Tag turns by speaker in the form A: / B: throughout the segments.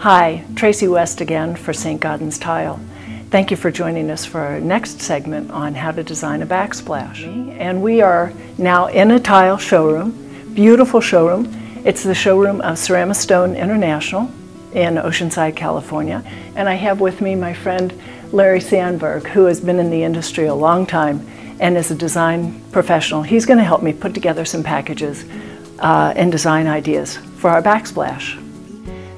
A: Hi, Tracy West again for St. Gaudens Tile. Thank you for joining us for our next segment on how to design a backsplash. And we are now in a tile showroom, beautiful showroom. It's the showroom of Ceramistone International in Oceanside, California. And I have with me my friend Larry Sandberg, who has been in the industry a long time and is a design professional. He's going to help me put together some packages and design ideas for our backsplash.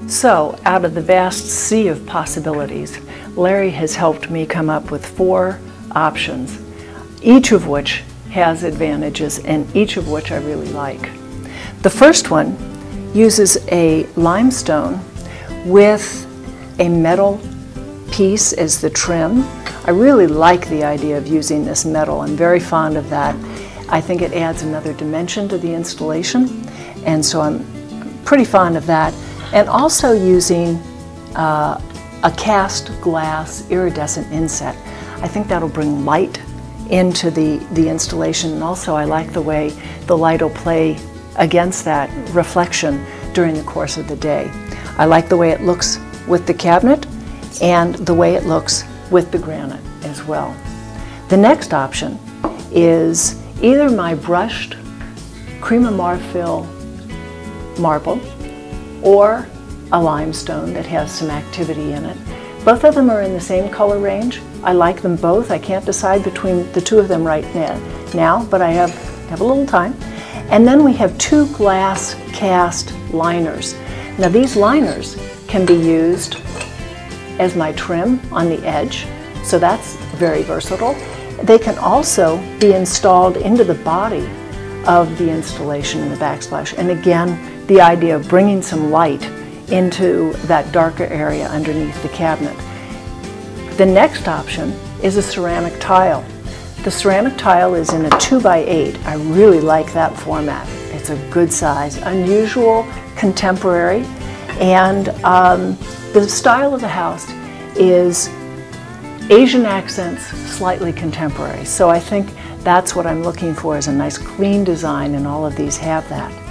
A: So, out of the vast sea of possibilities, Larry has helped me come up with 4 options, each of which has advantages and each of which I really like. The first one uses a limestone with a metal piece as the trim. I really like the idea of using this metal. I'm very fond of that. I think it adds another dimension to the installation, and so I'm pretty fond of that. And also using a cast glass iridescent inset. I think that'll bring light into the installation, and also I like the way the light will play against that reflection during the course of the day. I like the way it looks with the cabinet and the way it looks with the granite as well. The next option is either my brushed crema marfil marble or a limestone that has some activity in it. Both of them are in the same color range. I like them both. I can't decide between the two of them right now, but I have a little time. And then we have 2 glass cast liners. Now these liners can be used as my trim on the edge, so that's very versatile. They can also be installed into the body of the installation in the backsplash. And again, the idea of bringing some light into that darker area underneath the cabinet. The next option is a ceramic tile. The ceramic tile is in a 2x8. I really like that format. It's a good size, unusual, contemporary, and the style of the house is Asian accents, slightly contemporary. So I think that's what I'm looking for, is a nice clean design, and all of these have that.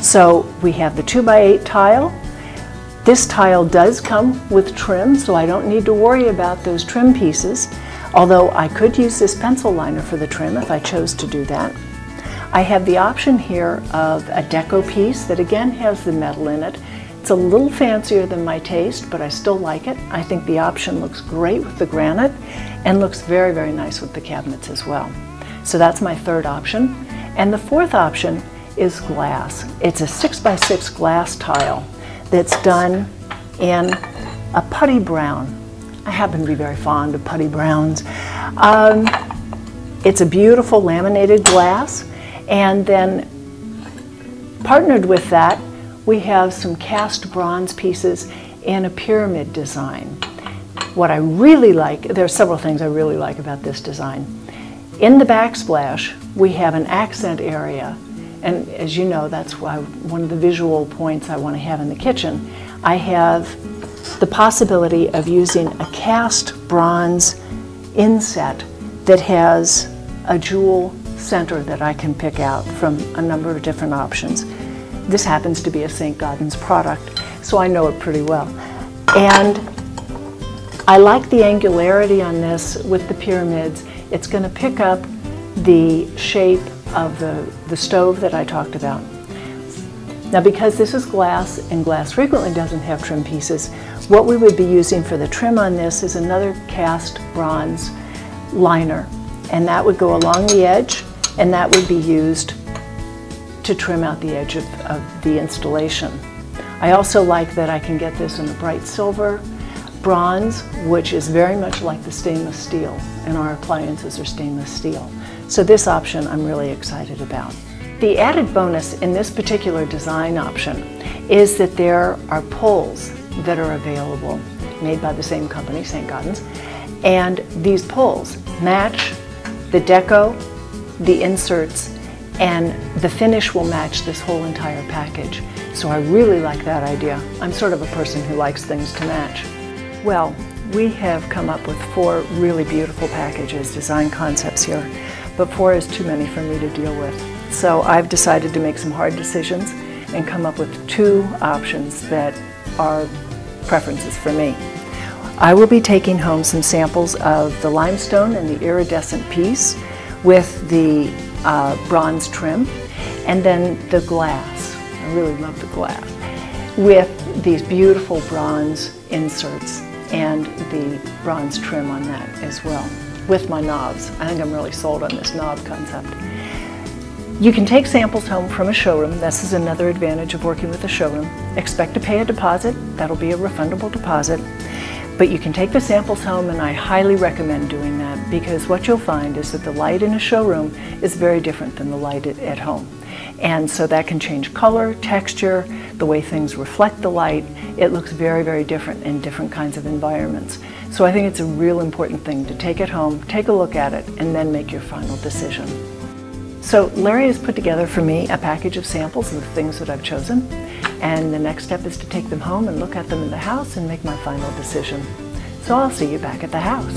A: So we have the 2x8 tile. This tile does come with trim, so I don't need to worry about those trim pieces, although I could use this pencil liner for the trim if I chose to do that. I have the option here of a deco piece that again has the metal in it. It's a little fancier than my taste, but I still like it. I think the option looks great with the granite and looks very, very nice with the cabinets as well. So that's my third option. And the fourth option is glass. It's a 6x6 glass tile that's done in a putty brown. I happen to be very fond of putty browns. It's a beautiful laminated glass, and then partnered with that we have some cast bronze pieces in a pyramid design. What I really like, there are several things I really like about this design. In the backsplash we have an accent area, and as you know, that's why one of the visual points I want to have in the kitchen. I have the possibility of using a cast bronze inset that has a jewel center that I can pick out from a number of different options. This happens to be a St. Gaudens product, so I know it pretty well. And I like the angularity on this with the pyramids. It's going to pick up the shape of the stove that I talked about. Now, because this is glass, and glass frequently doesn't have trim pieces, what we would be using for the trim on this is another cast bronze liner, and that would go along the edge, and that would be used to trim out the edge of the installation. I also like that I can get this in a bright silver, bronze, which is very much like the stainless steel, and our appliances are stainless steel. So this option I'm really excited about. The added bonus in this particular design option is that there are pulls that are available, made by the same company, St. Gaudens, and these pulls match the deco, the inserts, and the finish will match this whole entire package. So I really like that idea. I'm sort of a person who likes things to match. Well, we have come up with 4 really beautiful packages, design concepts here, but 4 is too many for me to deal with. So I've decided to make some hard decisions and come up with 2 options that are preferences for me. I will be taking home some samples of the limestone and the iridescent piece with the bronze trim, and then the glass. I really love the glass, with these beautiful bronze inserts and the bronze trim on that as well, with my knobs. I think I'm really sold on this knob concept. You can take samples home from a showroom. This is another advantage of working with a showroom. Expect to pay a deposit. That'll be a refundable deposit. But you can take the samples home, and I highly recommend doing that, because what you'll find is that the light in a showroom is very different than the light at home. And so that can change color, texture, the way things reflect the light. It looks very, very different in different kinds of environments. So I think it's a real important thing to take it home, take a look at it, and then make your final decision. So Larry has put together for me a package of samples of the things that I've chosen, and the next step is to take them home and look at them in the house and make my final decision. So I'll see you back at the house.